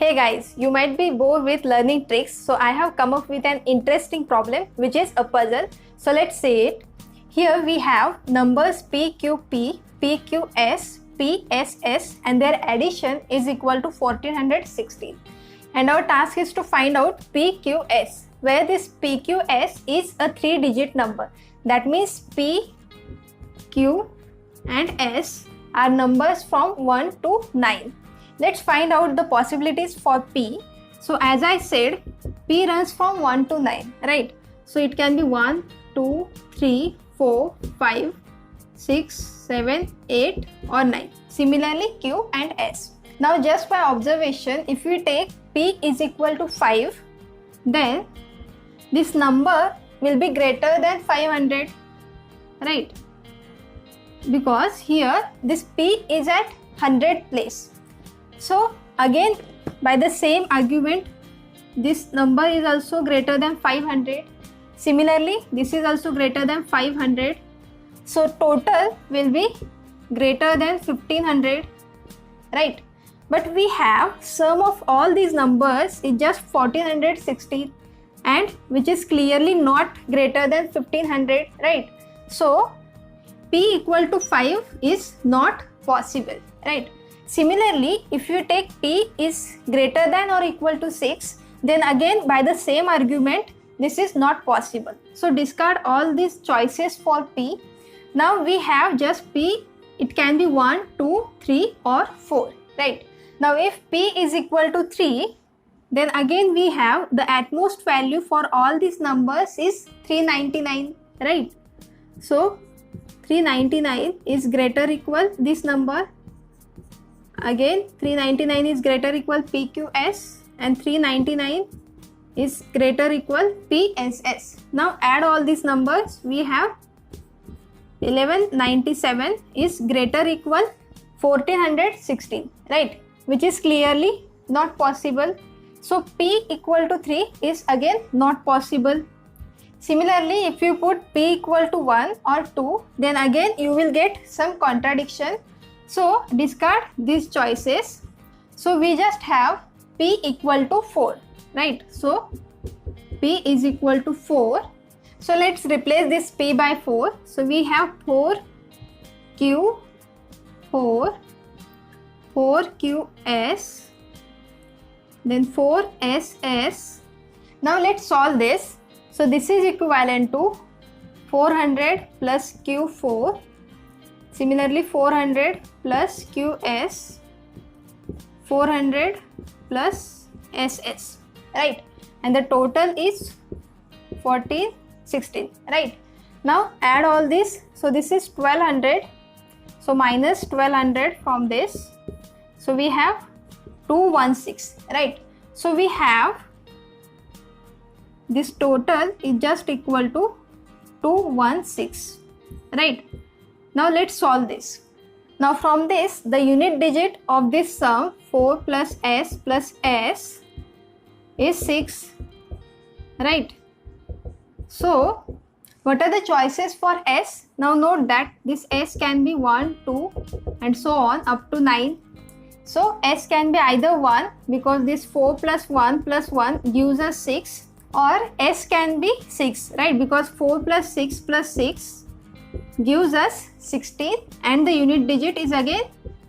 Hey guys, you might be bored with learning tricks, so I have come up with an interesting problem which is a puzzle. So let's see it. Here we have numbers PQP, PQS, PSS and their addition is equal to 1416. And our task is to find out PQS, where this PQS is a 3-digit number. That means P, Q and S are numbers from 1 to 9. Let's find out the possibilities for P. So as I said, P runs from 1 to 9, right? So it can be 1, 2, 3, 4, 5, 6, 7, 8 or 9. Similarly Q and S. Now just by observation, if we take P is equal to 5, then this number will be greater than 500, right? Because here this P is at 100 place. So again by the same argument, this number is also greater than 500. Similarly, this is also greater than 500. So total will be greater than 1500, right? But we have sum of all these numbers is just 1416 and which is clearly not greater than 1500, right? So P equal to 5 is not possible, right? Similarly, if you take P is greater than or equal to 6, then again by the same argument, this is not possible. So discard all these choices for P. Now we have just P, it can be 1, 2, 3 or 4, right? Now if P is equal to 3, then again we have the utmost value for all these numbers is 399, right? So 399 is greater equal this number. Again 399 is greater equal PQS and 399 is greater equal PSS. Now add all these numbers. We have 1197 is greater equal 1416, right? Which is clearly not possible. So P equal to 3 is again not possible. Similarly, if you put P equal to 1 or 2, then again you will get some contradiction. So discard these choices. So we just have P equal to 4, right? So P is equal to 4. So let's replace this P by 4. So we have 4Q, 4QS, then 4SS. Now let's solve this. So this is equivalent to 400 plus Q4. Similarly 400 plus QS, 400 plus SS, right? And the total is 1416, right? Now add all this. So this is 1200. So minus 1200 from this. So we have 216, right? So we have this total is just equal to 216, right? Now let's solve this. Now from this, the unit digit of this sum 4 plus S is 6, right? So what are the choices for S? Now note that this S can be 1, 2 and so on up to 9. So S can be either 1 because this 4 plus 1 gives us 6, or S can be 6, right? Because 4 plus 6 gives us 16 and the unit digit is again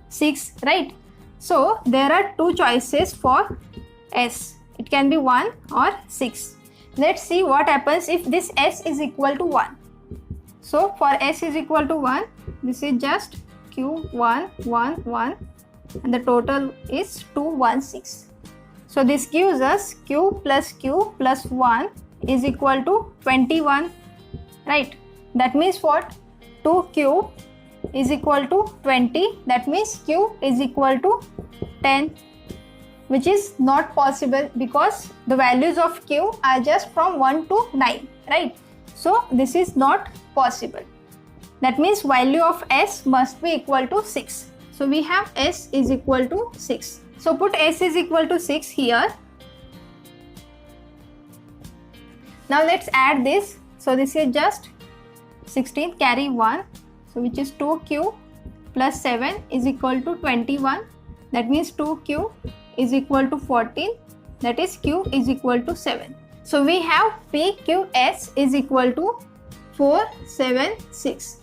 6, right? So there are two choices for S. It can be 1 or 6. Let's see what happens if this S is equal to 1. So for S is equal to 1, this is just Q1, 1, 1 and the total is 216. So this gives us Q plus 1 is equal to 21, right? That means what? 2Q is equal to 20. That means Q is equal to 10, which is not possible because the values of Q are just from 1 to 9, right? So this is not possible. That means value of S must be equal to 6. So we have S is equal to 6. So put S is equal to 6 here. Now let's add this. So this is just 16 carry 1. So which is 2Q plus 7 is equal to 21. That means 2Q is equal to 14, that is Q is equal to 7. So we have PQS is equal to 4, 7, 6.